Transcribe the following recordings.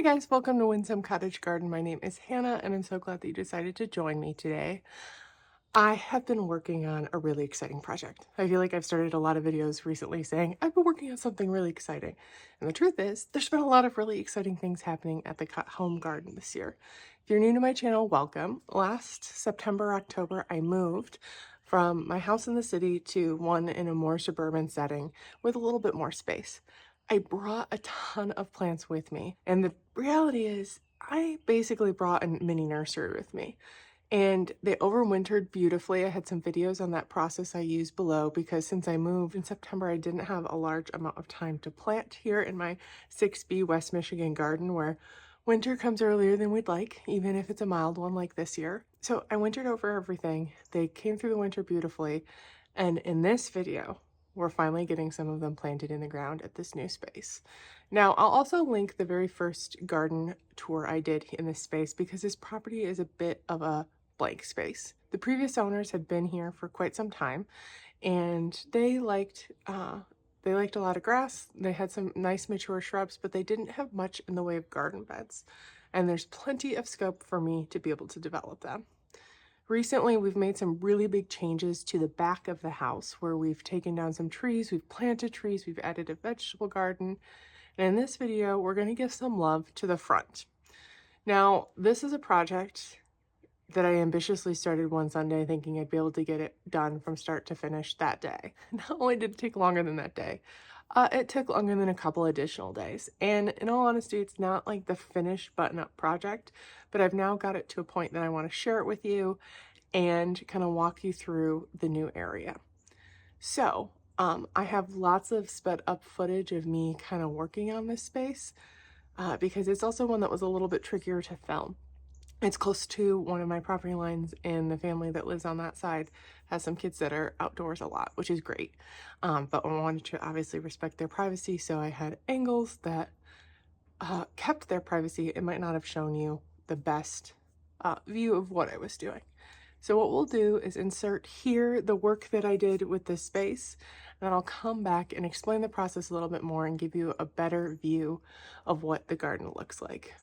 guys, welcome to Windsome Cottage Garden. My name is Hannah and I'm so glad that you decided to join me today. I have been working on a really exciting project. I feel like I've started a lot of videos recently saying I've been working on something really exciting. And the truth is, there's been a lot of really exciting things happening at the home garden this year. If you're new to my channel, welcome. Last September, October, I moved from my house in the city to one in a more suburban setting with a little bit more space. I brought a ton of plants with me, and the reality is I basically brought a mini nursery with me. And they overwintered beautifully. I had some videos on that process I used below because since I moved in September, I didn't have a large amount of time to plant here in my 6B West Michigan garden where winter comes earlier than we'd like, even if it's a mild one like this year. So I wintered over everything. They came through the winter beautifully. And in this video, we're finally getting some of them planted in the ground at this new space. Now, I'll also link the very first garden tour I did in this space because this property is a bit of a blank space. The previous owners had been here for quite some time and they liked a lot of grass. They had some nice mature shrubs, but they didn't have much in the way of garden beds. And there's plenty of scope for me to be able to develop them. Recently, we've made some really big changes to the back of the house where we've taken down some trees, we've planted trees, we've added a vegetable garden. And in this video, we're going to give some love to the front. Now, this is a project that I ambitiously started one Sunday thinking I'd be able to get it done from start to finish that day. Not only did it take longer than that day, it took longer than a couple additional days. And in all honesty, it's not like the finished button-up project, but I've now got it to a point that I want to share it with you and kind of walk you through the new area. So I have lots of sped up footage of me kind of working on this space because it's also one that was a little bit trickier to film. It's close to one of my property lines, and the family that lives on that side has some kids that are outdoors a lot, which is great. But I wanted to obviously respect their privacy, so I had angles that kept their privacy. It might not have shown you the best view of what I was doing. So what we'll do is insert here the work that I did with this space, and then I'll come back and explain the process a little bit more and give you a better view of what the garden looks like.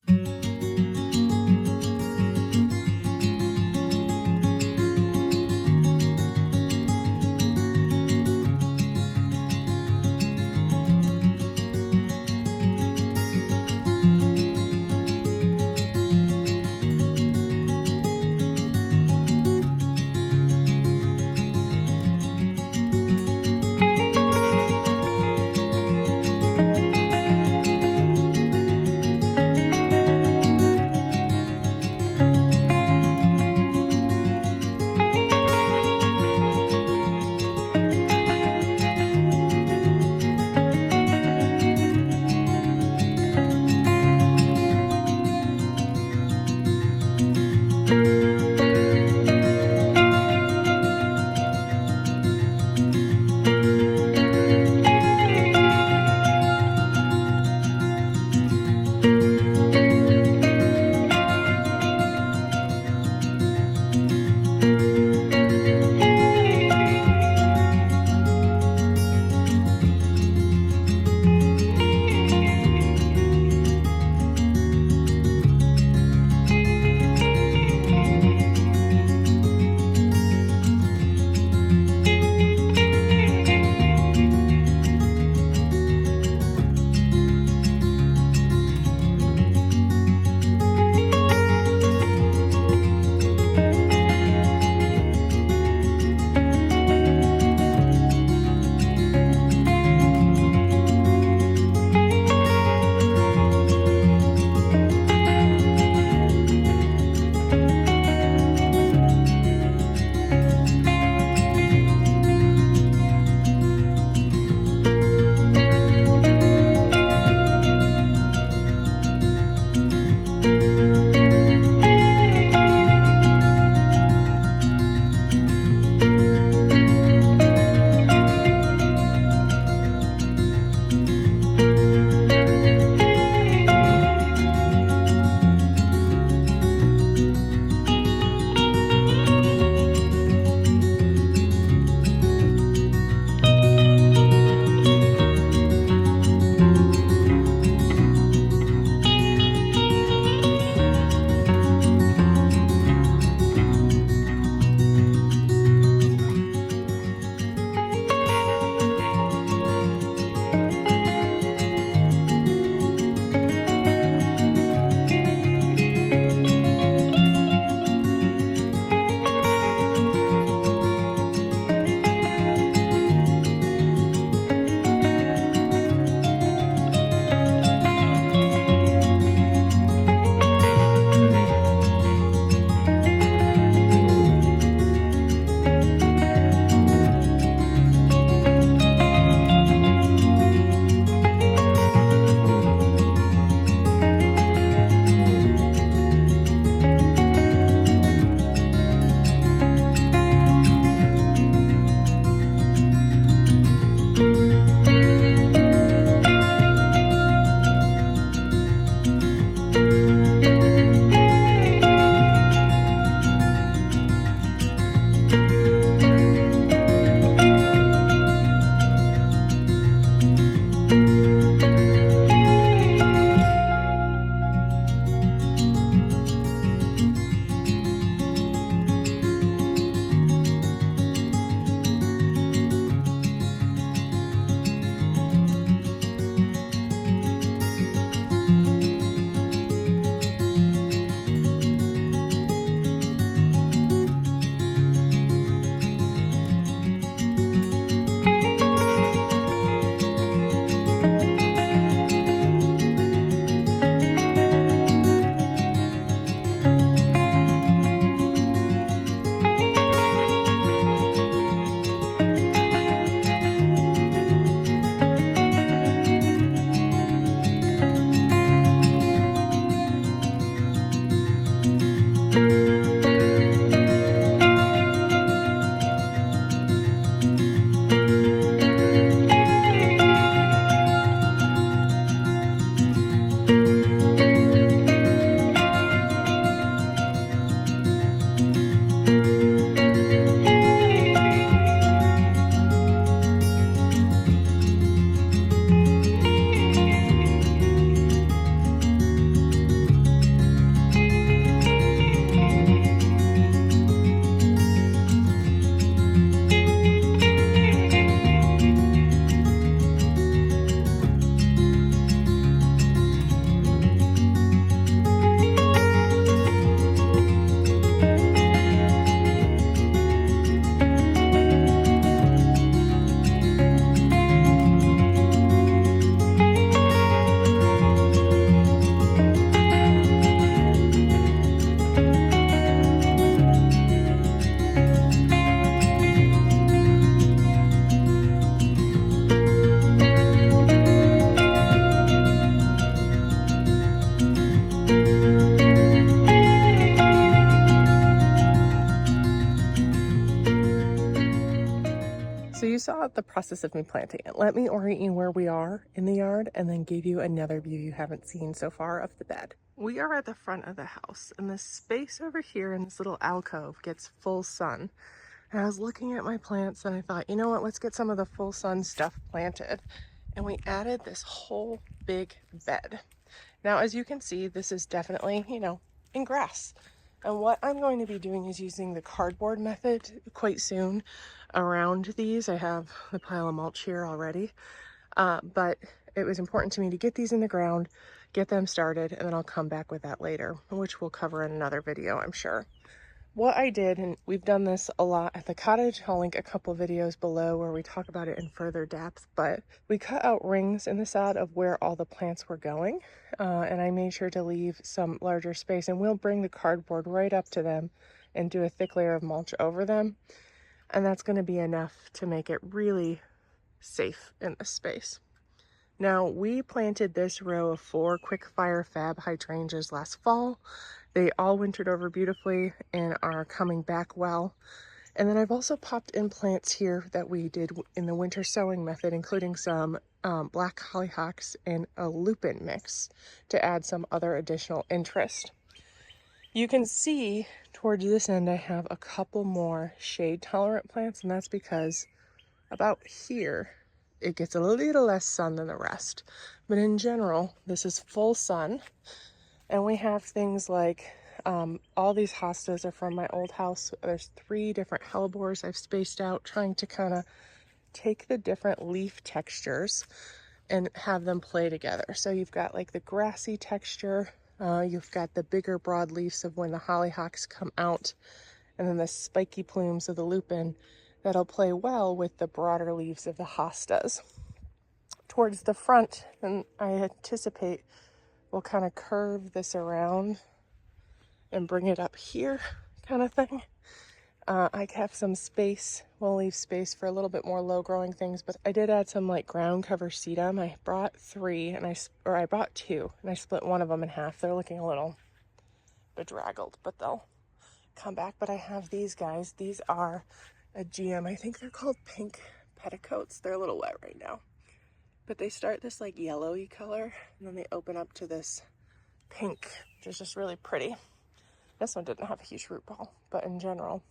saw the process of me planting it. Let me orient you where we are in the yard and then give you another view you haven't seen so far of the bed. We are at the front of the house, and this space over here in this little alcove gets full sun. And I was looking at my plants and I thought, you know what, let's get some of the full sun stuff planted. And we added this whole big bed. Now, as you can see, this is definitely, in grass. And what I'm going to be doing is using the cardboard method quite soon around these. I have the pile of mulch here already, but it was important to me to get these in the ground, get them started, and then I'll come back with that later, which we'll cover in another video, I'm sure. What I did, and we've done this a lot at the cottage, I'll link a couple videos below where we talk about it in further depth, but we cut out rings in the sod of where all the plants were going, and I made sure to leave some larger space, and we'll bring the cardboard right up to them and do a thick layer of mulch over them, and that's going to be enough to make it really safe in this space. Now, we planted this row of 4 quick fire fab hydrangeas last fall. They all wintered over beautifully and are coming back well. And then I've also popped in plants here that we did in the winter sowing method, including some black hollyhocks and a lupin mix to add some other additional interest. You can see towards this end I have a couple more shade tolerant plants, and that's because about here it gets a little less sun than the rest. But in general, this is full sun. And we have things like all these hostas are from my old house. There's 3 different hellebores I've spaced out, trying to kind of take the different leaf textures and have them play together. So you've got like the grassy texture, you've got the bigger broad leaves of when the hollyhocks come out, and then the spiky plumes of the lupin that'll play well with the broader leaves of the hostas. Towards the front, and I anticipate we'll kind of curve this around and bring it up here, kind of thing. I have some space. We'll leave space for a little bit more low growing things, but I did add some like ground cover sedum. I brought 3 and I brought 2 and I split one of them in half. They're looking a little bedraggled, but they'll come back. But I have these guys. These are a GM. I think they're called pink petticoats. They're a little wet right now. But they start this like yellowy color and then they open up to this pink, which is just really pretty. This one didn't have a huge root ball, but in general,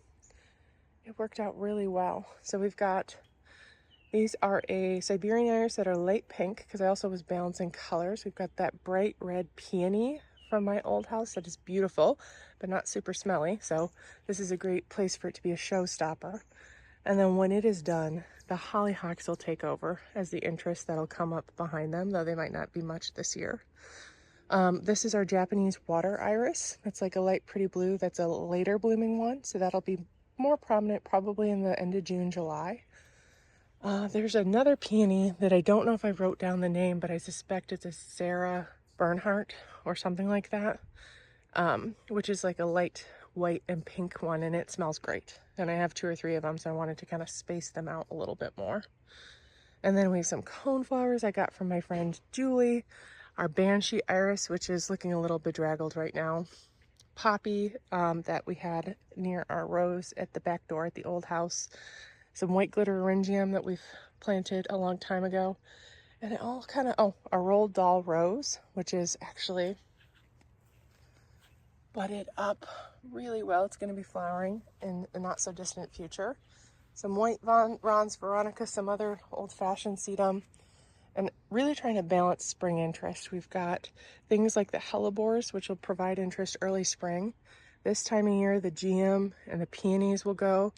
it worked out really well. So we've got, these are a Siberian iris that are light pink because I also was balancing colors. We've got that bright red peony from my old house that is beautiful, but not super smelly. So this is a great place for it to be a showstopper. And then when it is done, the hollyhocks will take over as the interest that'll come up behind them, though they might not be much this year. This is our Japanese water iris. That's like a light pretty blue. That's a later blooming one, so that'll be more prominent probably in the end of June, July. There's another peony that I don't know if I wrote down the name, but I suspect it's a Sarah Bernhardt or something like that, which is like a light white and pink one, and it smells great. And I have 2 or 3 of them, so I wanted to kind of space them out a little bit more. And then we have some coneflowers I got from my friend Julie. Our banshee iris, which is looking a little bedraggled right now. Poppy that we had near our rose at the back door at the old house. Some white glitter orangium that we've planted a long time ago. And it all kind of, a rolled doll rose, which is actually budded up really well. It's going to be flowering in the not so distant future. Some white Ron's Veronica, some other old-fashioned sedum, and really trying to balance spring interest. We've got things like the hellebores, which will provide interest early spring. This time of year, the GM and the peonies will go.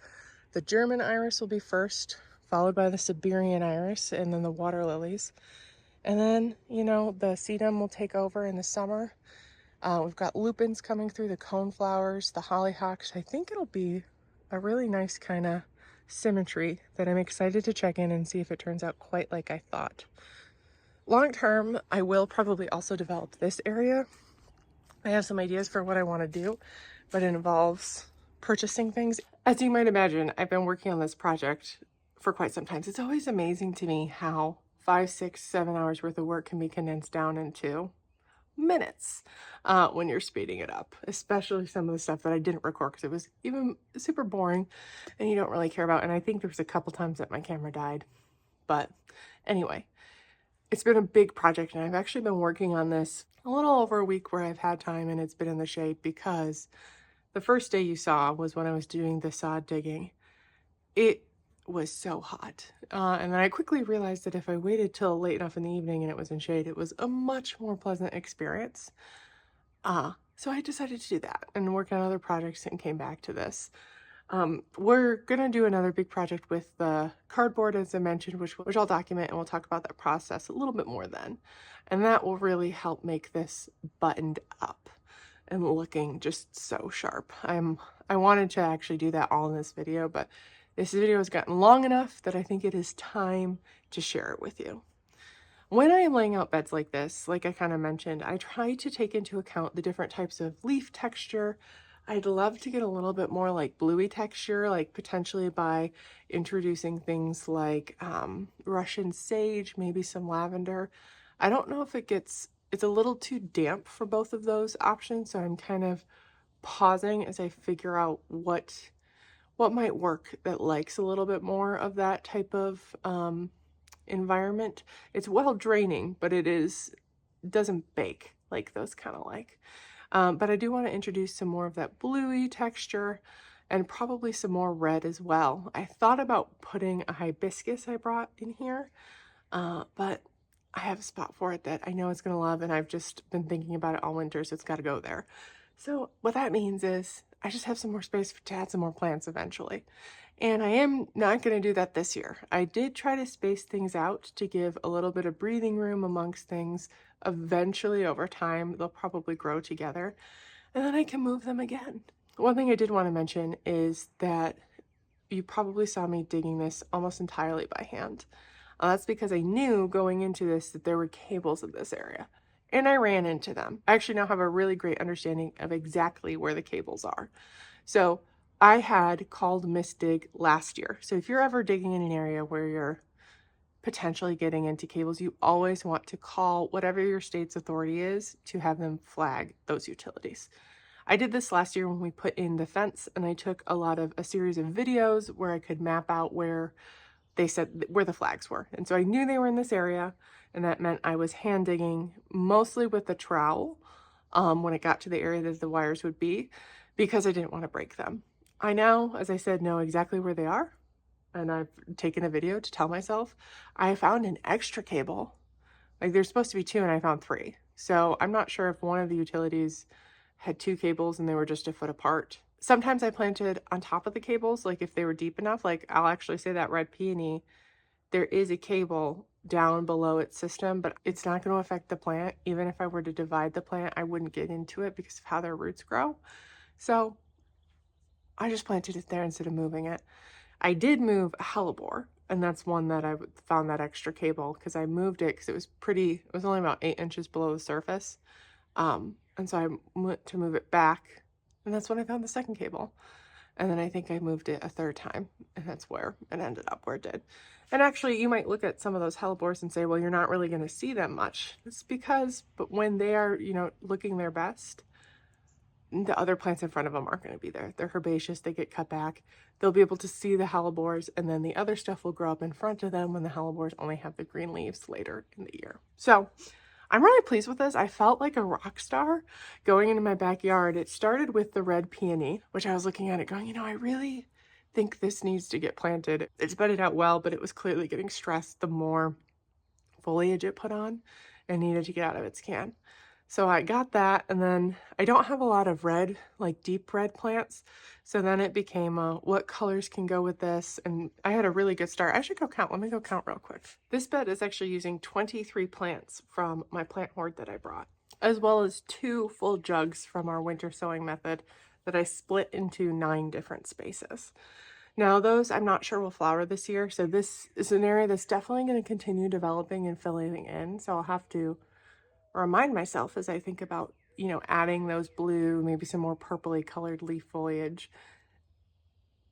The German iris will be first, followed by the Siberian iris, and then the water lilies. And then, the sedum will take over in the summer. We've got lupins coming through, the coneflowers, the hollyhocks. I think it'll be a really nice kind of symmetry that I'm excited to check in and see if it turns out quite like I thought. Long term, I will probably also develop this area. I have some ideas for what I want to do, but it involves purchasing things. As you might imagine, I've been working on this project for quite some time. It's always amazing to me how 5, 6, 7 hours worth of work can be condensed down into minutes when you're speeding it up, especially some of the stuff that I didn't record because it was even super boring and you don't really care about. And I think there was a couple times that my camera died. But anyway, it's been a big project and I've actually been working on this a little over a week where I've had time and it's been in the shade because the first day you saw was when I was doing the sod digging. It was so hot. And then I quickly realized that if I waited till late enough in the evening and it was in shade, it was a much more pleasant experience. So I decided to do that and work on other projects and came back to this. We're gonna do another big project with the cardboard, as I mentioned, which I'll document, and we'll talk about that process a little bit more then. And that will really help make this buttoned up and looking just so sharp. I wanted to actually do that all in this video, but this video has gotten long enough that I think it is time to share it with you. When I am laying out beds like this, like I kind of mentioned, I try to take into account the different types of leaf texture. I'd love to get a little bit more like bluey texture, like potentially by introducing things like Russian sage, maybe some lavender. I don't know if it's a little too damp for both of those options, so I'm kind of pausing as I figure out what might work that likes a little bit more of that type of environment. It's well draining, but it doesn't bake like those kind of like. But I do want to introduce some more of that bluey texture and probably some more red as well. I thought about putting a hibiscus I brought in here, but I have a spot for it that I know it's going to love, and I've just been thinking about it all winter, so it's got to go there. So what that means is I just have some more space to add some more plants eventually. And I am not going to do that this year. I did try to space things out to give a little bit of breathing room amongst things. Eventually, over time, they'll probably grow together, and then I can move them again. One thing I did want to mention is that you probably saw me digging this almost entirely by hand. That's because I knew going into this that there were cables in this area, and I ran into them. I actually now have a really great understanding of exactly where the cables are. So I had called Dig last year. So if you're ever digging in an area where you're potentially getting into cables, you always want to call whatever your state's authority is to have them flag those utilities. I did this last year when we put in the fence, and I took a series of videos where I could map out where they said where the flags were. And so I knew they were in this area, and that meant I was hand digging mostly with a trowel when it got to the area that the wires would be, because I didn't want to break them. I now, as I said, know exactly where they are, and I've taken a video to tell myself. I found an extra cable. Like there's supposed to be two, and I found three. So I'm not sure if one of the utilities had two cables and they were just a foot apart. Sometimes I planted on top of the cables, like if they were deep enough. Like I'll actually say that red peony, there is a cable down below its system, but it's not going to affect the plant. Even if I were to divide the plant, I wouldn't get into it because of how their roots grow. So I just planted it there instead of moving it. I did move a hellebore, and that's one that I found that extra cable because I moved it because it was only about 8 inches below the surface. And so I went to move it back, and that's when I found the second cable. And then I think I moved it a third time, and that's where it ended up where it did. And actually, you might look at some of those hellebores and say, well, you're not really going to see them much. It's because, but when they are, looking their best, the other plants in front of them aren't going to be there. They're herbaceous, they get cut back. They'll be able to see the hellebores, and then the other stuff will grow up in front of them when the hellebores only have the green leaves later in the year. So I'm really pleased with this. I felt like a rock star going into my backyard. It started with the red peony, which I was looking at it going, I really think this needs to get planted. It's bedded out well, but it was clearly getting stressed the more foliage it put on and needed to get out of its can. So I got that, and then I don't have a lot of red, like deep red plants. So then it became what colors can go with this, and I had a really good start. I should go count. Let me go count real quick. This bed is actually using 23 plants from my plant hoard that I brought, as well as 2 full jugs from our winter sowing method that I split into 9 different spaces. Now those I'm not sure will flower this year, so this is an area that's definitely going to continue developing and filling in, so I'll have to remind myself as I think about, adding those blue, maybe some more purpley colored leaf foliage,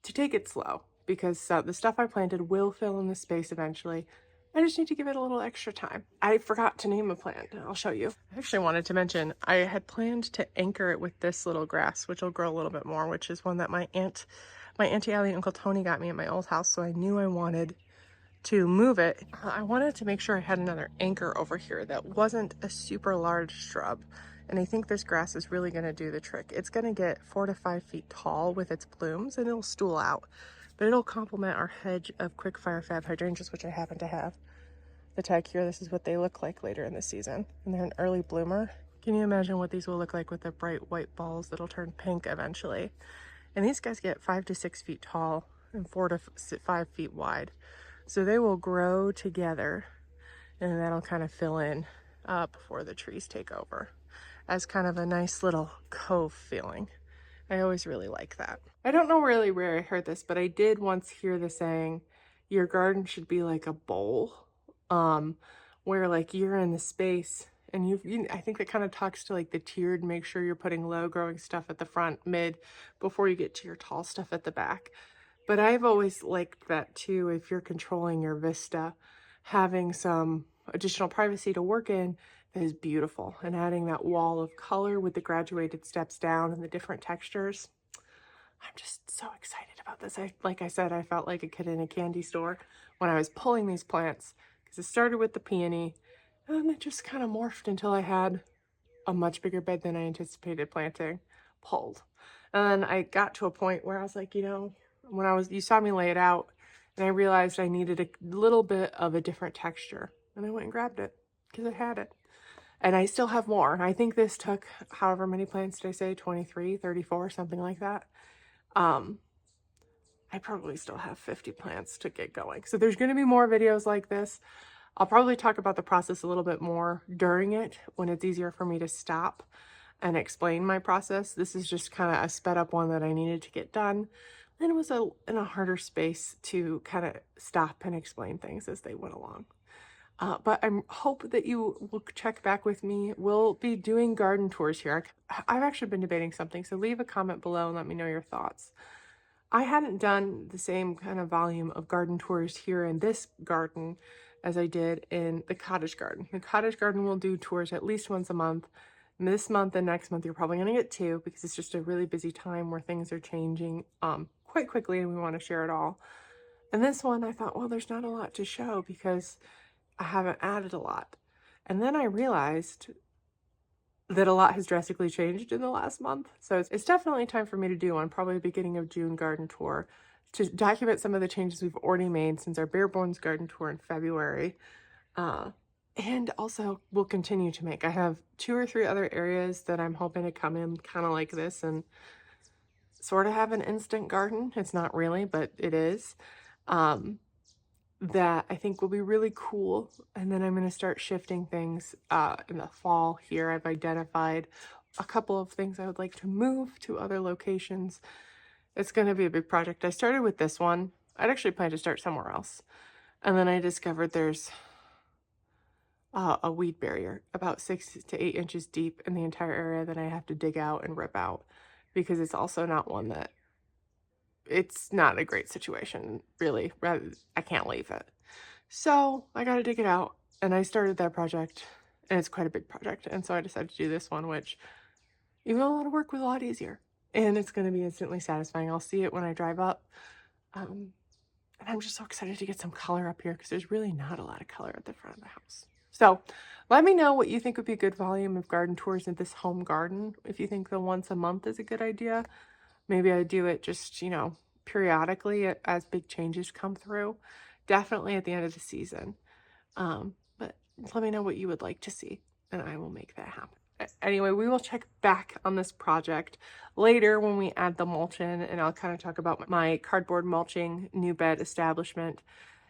to take it slow, because the stuff I planted will fill in the space eventually, I just need to give it a little extra time. I forgot to name a plant. I'll show you. I actually wanted to mention I had planned to anchor it with this little grass, which will grow a little bit more, which is one that my Auntie Allie and Uncle Tony got me at my old house, so I knew I wanted to move it. I wanted to make sure I had another anchor over here that wasn't a super large shrub. And I think this grass is really going to do the trick. It's going to get 4 to 5 feet tall with its blooms, and it'll stool out. But it'll complement our hedge of quick fire fab hydrangeas, which I happen to have. The tag here, this is what they look like later in the season. And they're an early bloomer. Can you imagine what these will look like with the bright white balls that'll turn pink eventually? And these guys get 5 to 6 feet tall and 4 to 5 feet wide. So they will grow together, and that'll kind of fill in before the trees take over as kind of a nice little cove feeling. I always really like that. I don't know really where I heard this, but I did once hear the saying, your garden should be like a bowl, where like you're in the space and I think that kind of talks to like the tiered, make sure you're putting low growing stuff at the front, mid, before you get to your tall stuff at the back. But I've always liked that too. If you're controlling your vista, having some additional privacy to work in is beautiful, and adding that wall of color with the graduated steps down and the different textures. I'm just so excited about this. Like I said, I felt like a kid in a candy store when I was pulling these plants, because it started with the peony and then it just kind of morphed until I had a much bigger bed than I anticipated planting pulled. And then I got to a point where I was like, you saw me lay it out, and I realized I needed a little bit of a different texture, and I went and grabbed it because I had it. And I still have more. I think this took however many plants did I say, 23, 34, something like that. I probably still have 50 plants to get going. So there's going to be more videos like this. I'll probably talk about the process a little bit more during it when it's easier for me to stop and explain my process. This is just kind of a sped up one that I needed to get done. And it was in a harder space to kind of stop and explain things as they went along. But I hope that you will check back with me. We'll be doing garden tours here. I've actually been debating something, so leave a comment below and let me know your thoughts. I hadn't done the same kind of volume of garden tours here in this garden as I did in the cottage garden. The cottage garden will do tours at least once a month. This month and next month, you're probably going to get 2, because it's just a really busy time where things are changing quite quickly, and we want to share it all. And this one, I thought, well, there's not a lot to show because I haven't added a lot. And then I realized that a lot has drastically changed in the last month. So it's definitely time for me to do one, probably the beginning of June garden tour, to document some of the changes we've already made since our Bare Bones garden tour in February. And also we'll continue to make. I have 2 or 3 other areas that I'm hoping to come in kind of like this and sort of have an instant garden. It's not really, but it is. That I think will be really cool. And then I'm going to start shifting things in the fall here. I've identified a couple of things I would like to move to other locations. It's going to be a big project. I started with this one. I'd actually planned to start somewhere else. And then I discovered there's a weed barrier about 6 to 8 inches deep in the entire area that I have to dig out and rip out, because it's also not one that, it's not a great situation, really. I can't leave it. So I got to dig it out, and I started that project, and it's quite a big project. And so I decided to do this one, which, even though a lot of work, was a lot easier. And it's going to be instantly satisfying. I'll see it when I drive up. And I'm just so excited to get some color up here, because there's really not a lot of color at the front of the house. So let me know what you think would be a good volume of garden tours in this home garden. If you think the once a month is a good idea, maybe I do it just, periodically as big changes come through. Definitely at the end of the season. But let me know what you would like to see, and I will make that happen. Anyway, we will check back on this project later when we add the mulch in, and I'll kind of talk about my cardboard mulching new bed establishment.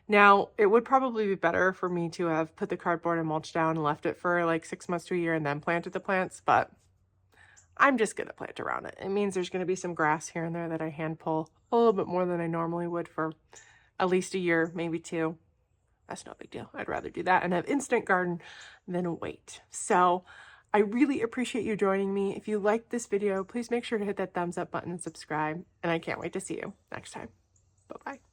Now, it would probably be better for me to have put the cardboard and mulch down and left it for like 6 months to a year and then planted the plants, but I'm just going to plant around it. It means there's going to be some grass here and there that I hand pull a little bit more than I normally would for at least a year, maybe 2. That's no big deal. I'd rather do that and have instant garden than wait. So I really appreciate you joining me. If you liked this video, please make sure to hit that thumbs up button and subscribe. And I can't wait to see you next time. Bye-bye.